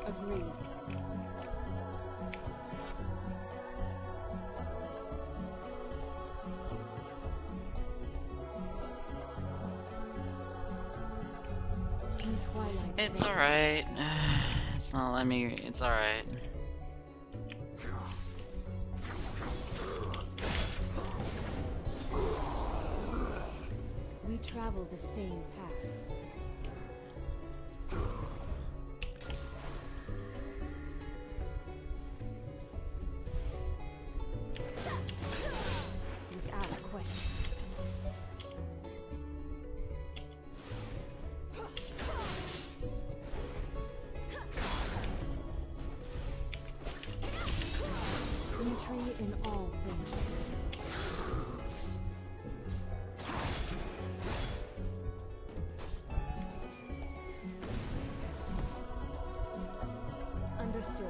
Agreed. In Twilight's It's vein. alright. It's not letting me. It's alright. We travel the same path. Without question. Symmetry in all things. Understood.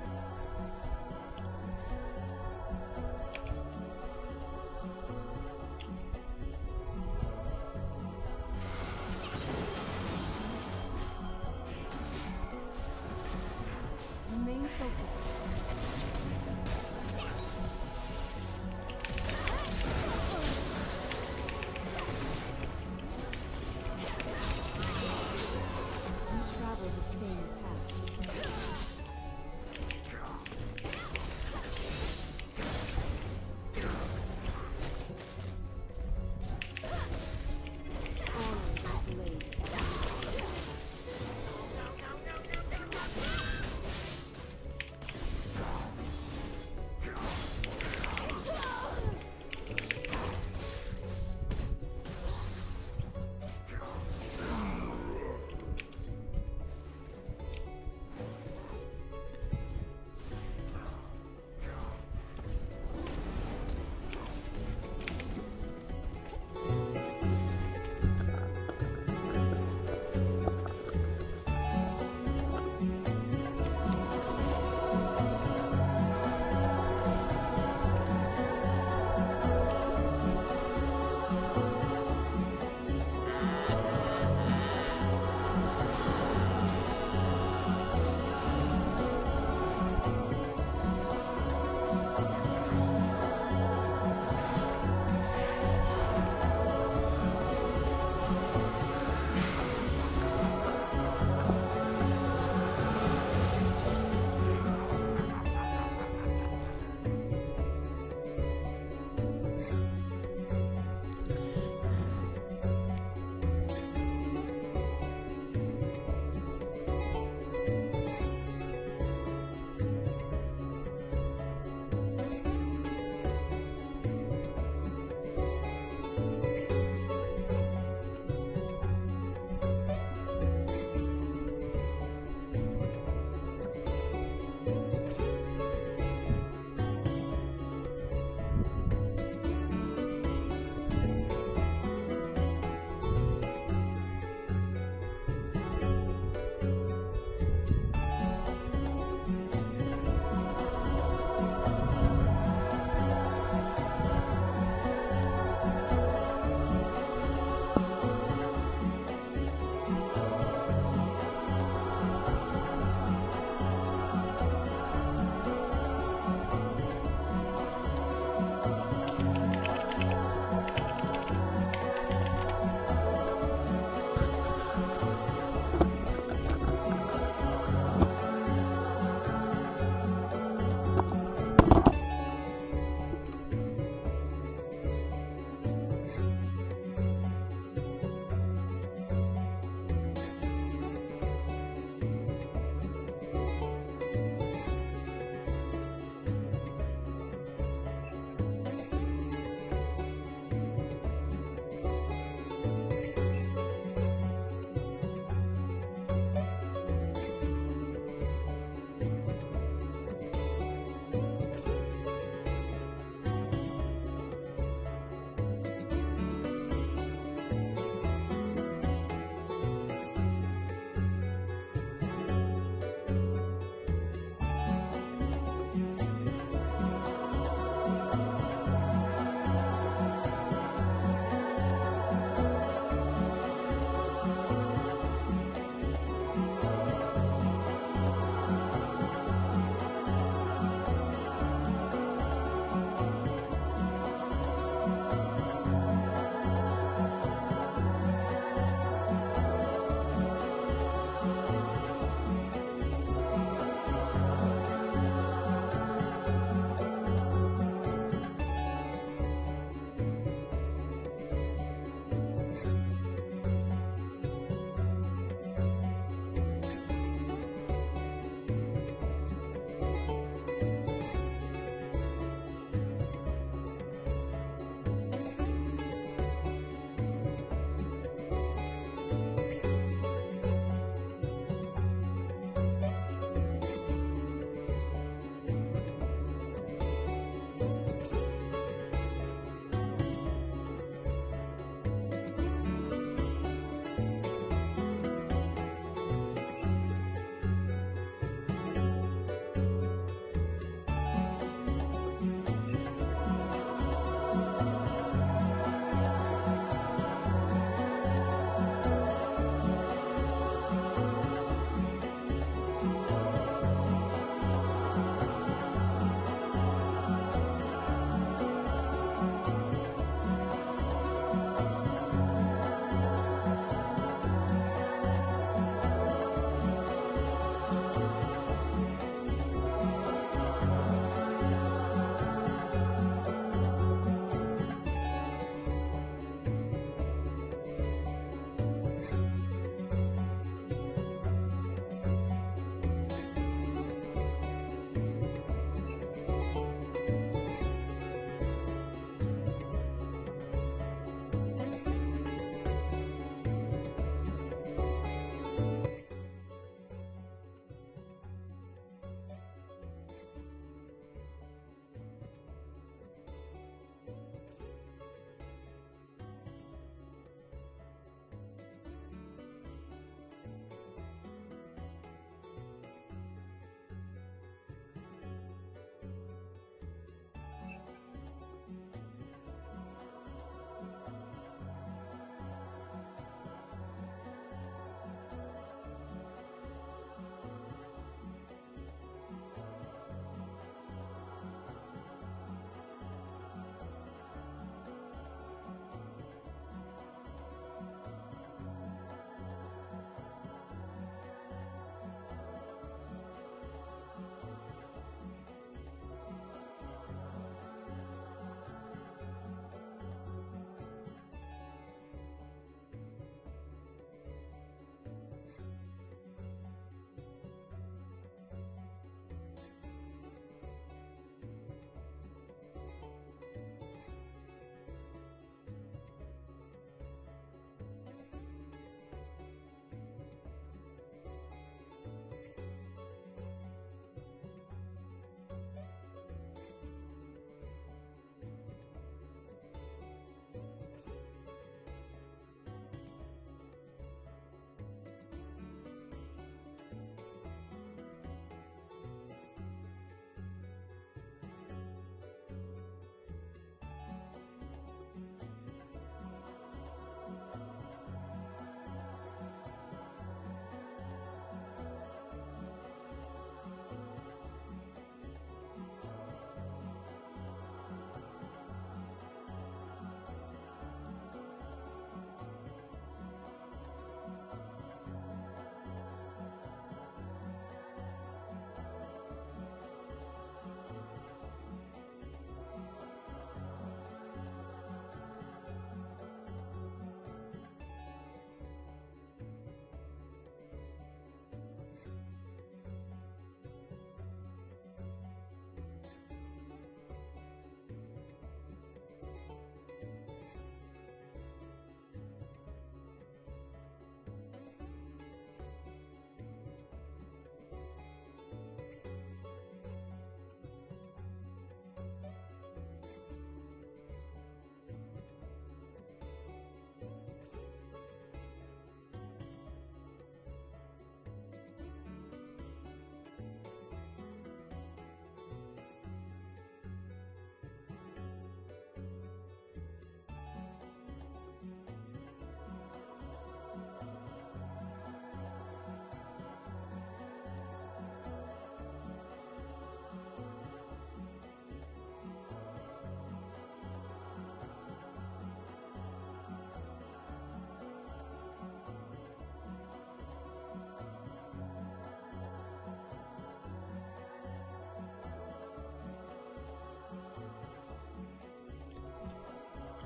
Remain focused. We travel the same path.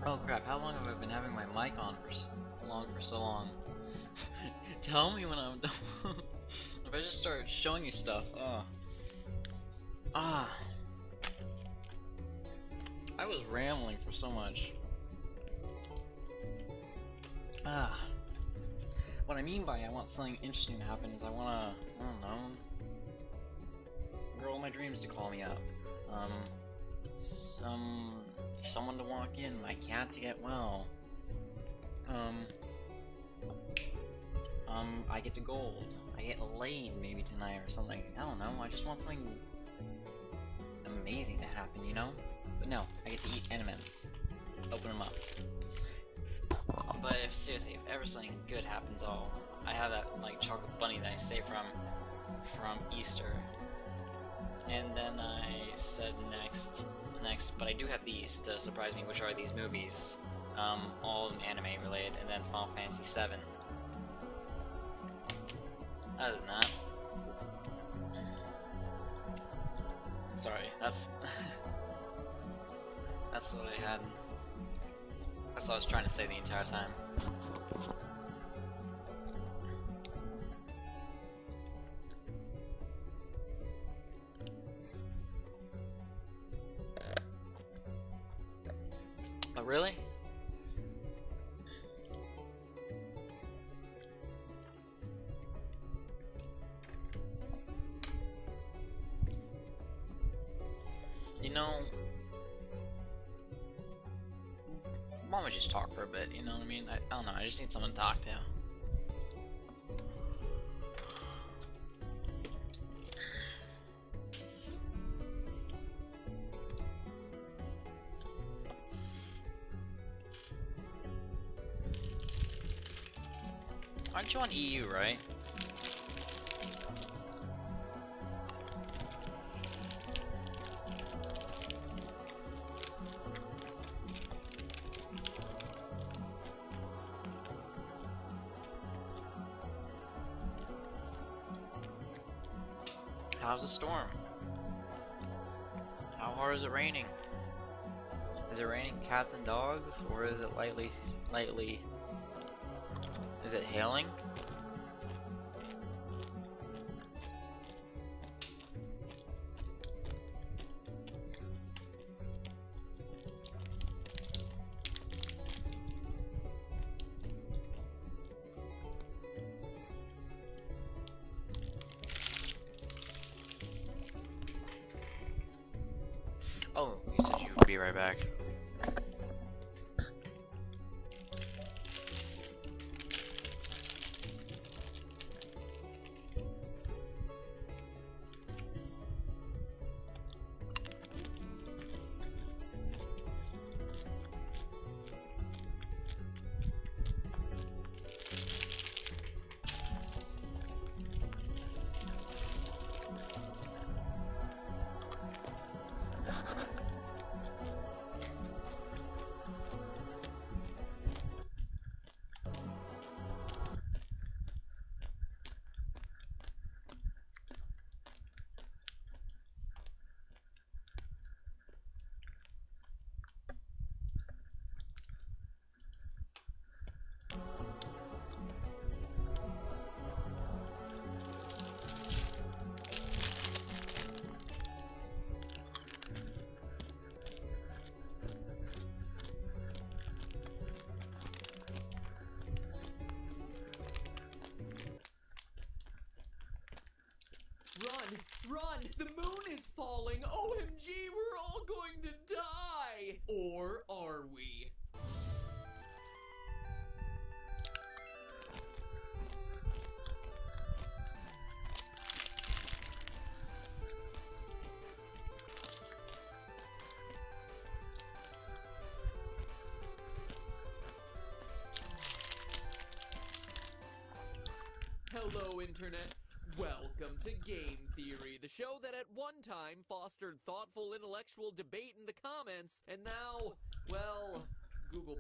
Oh crap, how long have I been having my mic on for so long? Tell me when I'm done. If I just start showing you stuff, Ah. I was rambling for so much. What I mean by I want something interesting to happen is I don't know, girl of my dreams to call me up. Someone to walk in, my cat to get well. I get to gold. I get laid maybe tonight or something. I don't know, I just want something amazing to happen, you know? But no, I get to eat M&Ms. Open them up. But if seriously, if ever something good happens, I have that like chocolate bunny that I saved from Easter. And then I said next, but I do have these to surprise me, which are these movies, all anime related, and then Final Fantasy VII. Other than that, sorry, that's that's what I had. That's what I was trying to say the entire time. But really? You know, why don't we just talk for a bit, you know what I mean? I don't know, I just need someone to talk to. Aren't you on EU, right? How's the storm? How hard is it raining? Is it raining cats and dogs, or is it lightly? Is it hailing? Oh, you said you would be right back. Run! Run! The moon is falling! OMG, we're all going to die! Or are we? Hello, Internet. Welcome to Game Theory, the show that at one time fostered thoughtful intellectual debate in the comments, and now, well, Google+.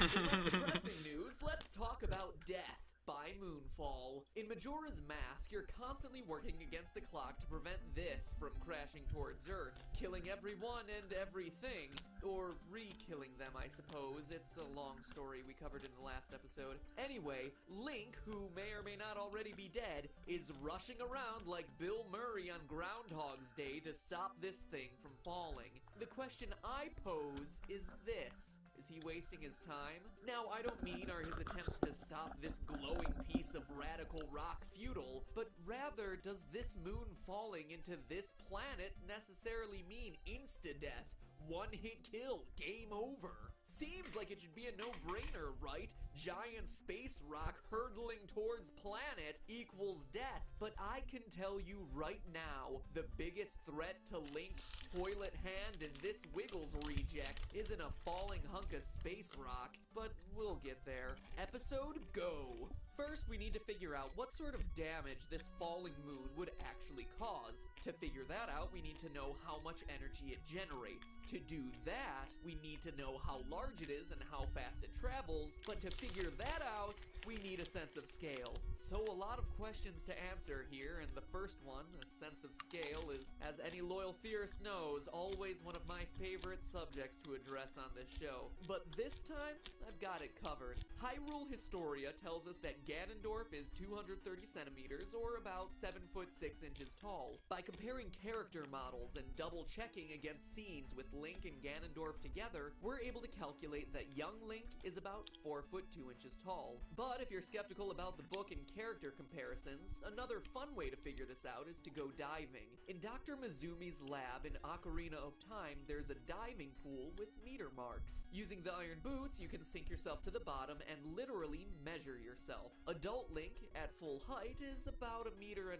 In less depressing news, let's talk about death by high moonfall. In Majora's Mask, you're constantly working against the clock to prevent this from crashing towards Earth, killing everyone and everything. Or re-killing them, I suppose. It's a long story we covered in the last episode. Anyway, Link, who may or may not already be dead, is rushing around like Bill Murray on Groundhog's Day to stop this thing from falling. The question I pose is this. Is he wasting his time? Now, I don't mean are his attempts to stop this glowing piece of radical rock futile, but rather does this moon falling into this planet necessarily mean insta-death? One-hit kill, game over. Seems like it should be a no-brainer, right? Giant space rock hurtling towards planet equals death. But I can tell you right now, the biggest threat to Link, Toilet Hand, and this Wiggles reject isn't a falling hunk of space rock, but we'll get there. Episode go! First, we need to figure out what sort of damage this falling moon would actually cause. To figure that out, we need to know how much energy it generates. To do that, we need to know how large it is and how fast it travels, but to figure that out, we need a sense of scale. So a lot of questions to answer here, and the first one, a sense of scale, is, as any loyal theorist knows, always one of my favorite subjects to address on this show. But this time, I've got it covered. Hyrule Historia tells us that Ganondorf is 230 centimeters, or about 7 foot 6 inches tall. By comparing character models and double checking against scenes with Link and Ganondorf together, we're able to calculate that young Link is about 4 foot 2 inches tall. But if you're skeptical about the book and character comparisons, another fun way to figure this out is to go diving. In Dr. Mizumi's lab in Ocarina of Time, there's a diving pool with meter marks. Using the iron boots, you can sink yourself to the bottom and literally measure yourself. Adult Link, at full height, is about 1.5 meters,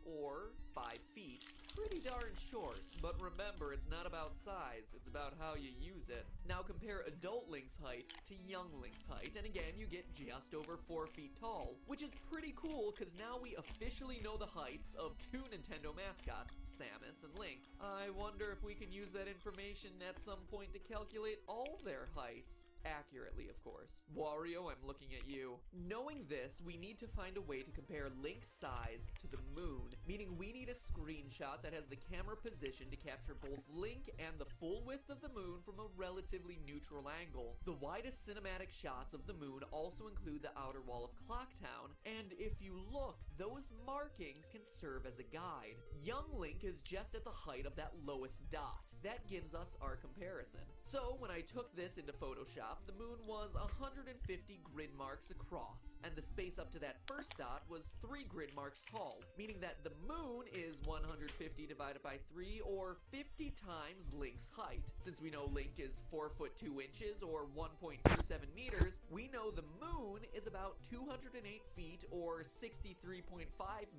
or 5 feet. Pretty darn short, but remember, it's not about size, it's about how you use it. Now compare adult Link's height to young Link's height, and again you get just over 4 feet tall, which is pretty cool because now we officially know the heights of 2 Nintendo mascots, Samus and Link. I wonder if we can use that information at some point to calculate all their heights. Accurately, of course. Wario, I'm looking at you. Knowing this, we need to find a way to compare Link's size to the moon, meaning we need a screenshot that has the camera positioned to capture both Link and the full width of the moon from a relatively neutral angle. The widest cinematic shots of the moon also include the outer wall of Clocktown, and if you look, those markings can serve as a guide. Young Link is just at the height of that lowest dot. That gives us our comparison. So when I took this into Photoshop, the moon was 150 grid marks across, and the space up to that first dot was 3 grid marks tall, meaning that the moon is 150 divided by 3, or 50 times Link's height. Since we know Link is 4 foot 2 inches, or 1.27 meters, we know the moon is about 208 feet, or 63.5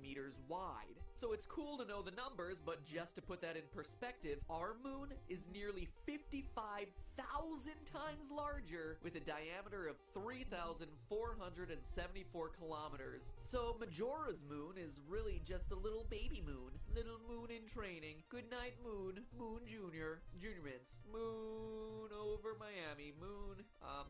meters wide. So it's cool to know the numbers, but just to put that in perspective, our moon is nearly 55,000 times larger, with a diameter of 3,474 kilometers. So Majora's moon is really just a little baby moon. Little moon in training. Good night, moon. Moon Junior. Junior Mints. Moon over Miami. Moon.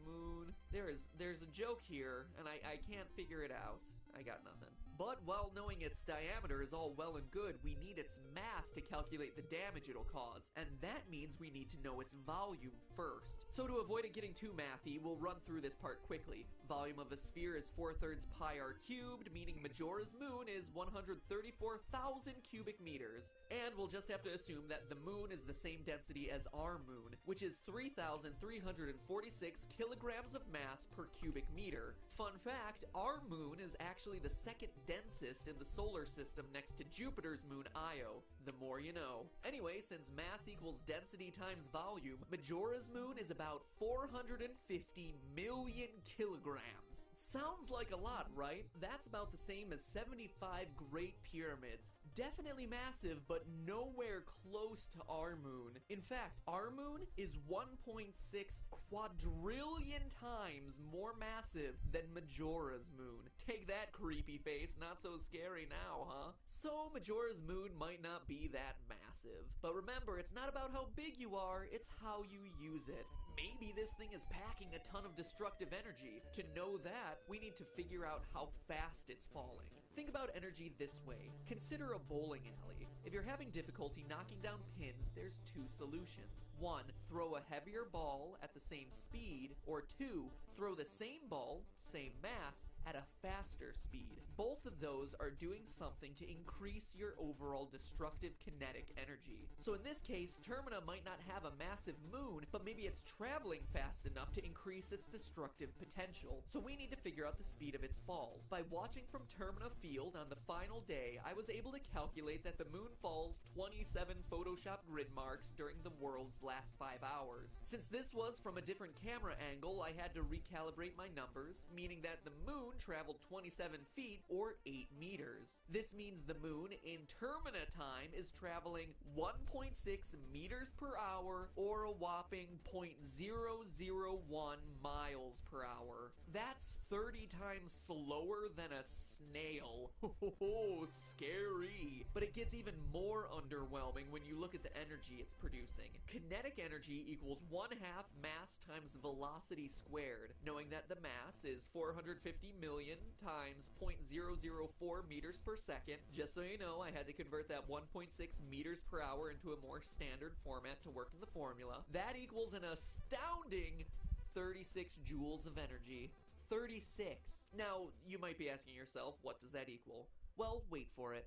Moon. There's a joke here, and I can't figure it out. I got nothing. But while knowing its diameter is all well and good, we need its mass to calculate the damage it'll cause, and that means we need to know its volume first. So to avoid it getting too mathy, we'll run through this part quickly. Volume of a sphere is 4/3 pi r cubed, meaning Majora's moon is 134,000 cubic meters. And we'll just have to assume that the moon is the same density as our moon, which is 3,346 kilograms of mass per cubic meter. Fun fact, our moon is actually the second densest in the solar system next to Jupiter's moon Io. The more you know. Anyway, since mass equals density times volume, Majora's moon is about 450 million kilograms. Sounds like a lot, right? That's about the same as 75 Great Pyramids. Definitely massive, but nowhere close to our moon. In fact, our moon is 1.6 quadrillion times more massive than Majora's moon. Take that, creepy face. Not so scary now, huh? So Majora's moon might not be that massive. But remember, it's not about how big you are, it's how you use it. Maybe this thing is packing a ton of destructive energy. To know that, we need to figure out how fast it's falling. Think about energy this way. Consider a bowling alley. If you're having difficulty knocking down pins, there's two solutions. 1, throw a heavier ball at the same speed, or 2, throw the same ball, same mass, at a faster speed. Both of those are doing something to increase your overall destructive kinetic energy. So in this case, Termina might not have a massive moon, but maybe it's traveling fast enough to increase its destructive potential. So we need to figure out the speed of its fall. By watching from Termina Field on the final day, I was able to calculate that the moon falls 27 Photoshop grid marks during the world's last 5 hours. Since this was from a different camera angle, I had to recalibrate my numbers, meaning that the moon traveled 27 feet or 8 meters. This means the moon in Termina time is traveling 1.6 meters per hour or a whopping 0.001 miles per hour. That's 30 times slower than a snail. Oh, scary. But it gets even more underwhelming when you look at the energy it's producing. Kinetic energy equals 1/2 mass times velocity squared, knowing that the mass is 450 million times 0.004 meters per second. Just so you know, I had to convert that 1.6 meters per hour into a more standard format to work in the formula. That equals an astounding 36 joules of energy. 36. Now, you might be asking yourself, what does that equal? Well, wait for it.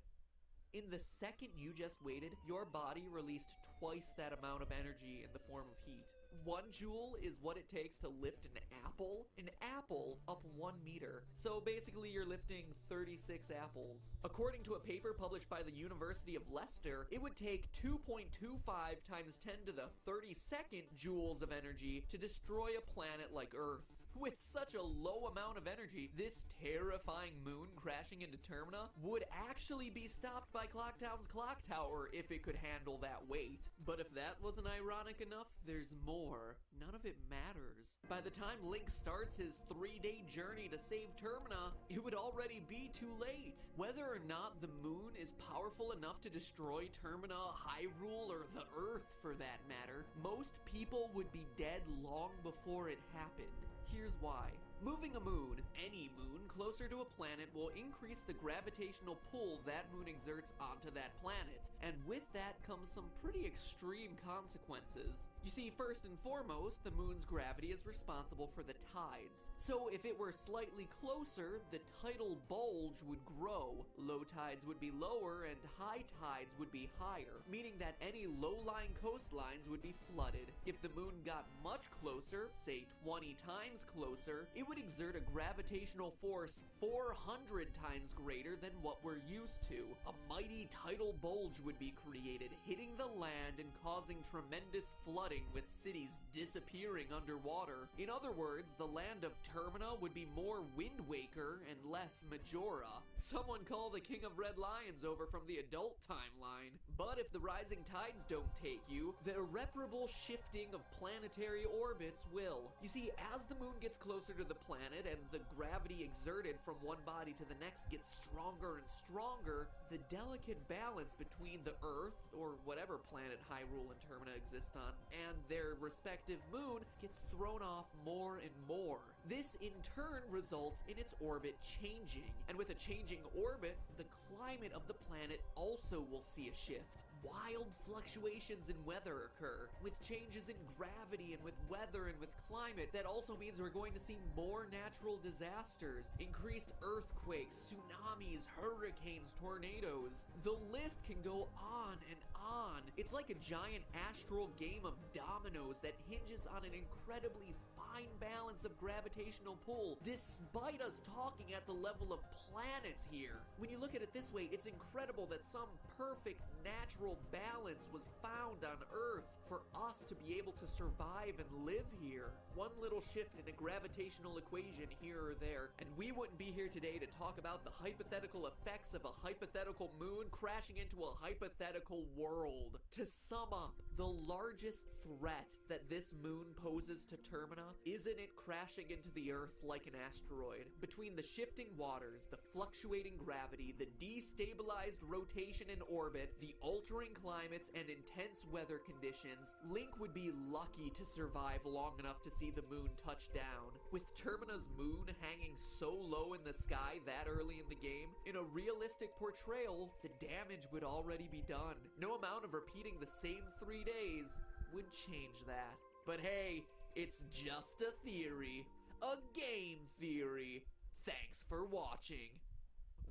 In the second you just waited, your body released twice that amount of energy in the form of heat. 1 joule is what it takes to lift an apple up 1 meter. So basically you're lifting 36 apples. According to a paper published by the University of Leicester, it would take 2.25 times 10 to the 32nd joules of energy to destroy a planet like Earth. With such a low amount of energy, this terrifying moon crashing into Termina would actually be stopped by Clocktown's clock tower if it could handle that weight. But if that wasn't ironic enough, there's more. None of it matters. By the time Link starts his 3-day journey to save Termina, it would already be too late. Whether or not the moon is powerful enough to destroy Termina, Hyrule, or the Earth for that matter, most people would be dead long before it happened. Here's why. Moving a moon, any moon, closer to a planet will increase the gravitational pull that moon exerts onto that planet. And with that comes some pretty extreme consequences. You see, first and foremost, the moon's gravity is responsible for the tides. So if it were slightly closer, the tidal bulge would grow, low tides would be lower, and high tides would be higher, meaning that any low-lying coastlines would be flooded. If the moon got much closer, say 20 times closer, it would exert a gravitational force 400 times greater than what we're used to. A mighty tidal bulge would be created, hitting the land and causing tremendous flooding, with cities disappearing underwater. In other words, the land of Termina would be more Wind Waker and less Majora. Someone call the King of Red Lions over from the adult timeline. But if the rising tides don't take you, the irreparable shifting of planetary orbits will. You see, as the moon gets closer to the planet and the gravity exerted from one body to the next gets stronger and stronger, the delicate balance between the Earth, or whatever planet Hyrule and Termina exist on, and their respective moon gets thrown off more and more. This in turn results in its orbit changing, and with a changing orbit, the climate of the planet also will see a shift. Wild fluctuations in weather occur, with changes in gravity and with weather and with climate. That also means we're going to see more natural disasters, increased earthquakes, tsunamis, hurricanes, tornadoes. The list can go on and on. It's like a giant astral game of dominoes that hinges on an incredibly fine balance of gravitational pull, despite us talking at the level of planets here. When you look at it this way, it's incredible that some perfect natural balance was found on Earth for us to be able to survive and live here. One little shift in a gravitational equation here or there, and we wouldn't be here today to talk about the hypothetical effects of a hypothetical moon crashing into a hypothetical world. To sum up, the largest threat that this moon poses to Termina Isn't it crashing into the Earth like an asteroid? Between the shifting waters, the fluctuating gravity, the destabilized rotation in orbit, the altering climates, and intense weather conditions, Link would be lucky to survive long enough to see the moon touch down. With Termina's moon hanging so low in the sky that early in the game, in a realistic portrayal, the damage would already be done. No amount of repeating the same 3 days would change that. But hey, it's just a theory. A game theory. Thanks for watching.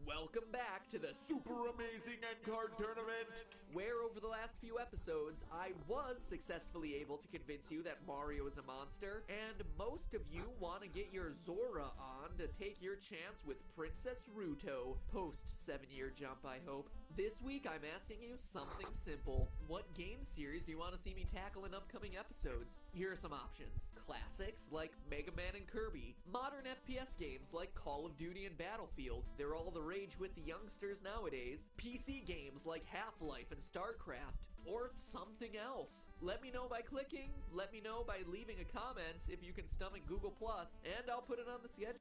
Welcome back to the Super Amazing End Card Tournament, where over the last few episodes, I was successfully able to convince you that Mario is a monster, and most of you want to get your Zora on to take your chance with Princess Ruto, post 7-year jump, I hope. This week, I'm asking you something simple. What game series do you want to see me tackle in upcoming episodes? Here are some options. Classics like Mega Man and Kirby, modern FPS games like Call of Duty and Battlefield, they're all the rage with the youngsters nowadays, PC games like Half-Life and StarCraft, or something else. Let me know by clicking, let me know by leaving a comment if you can stomach Google+, and I'll put it on the schedule.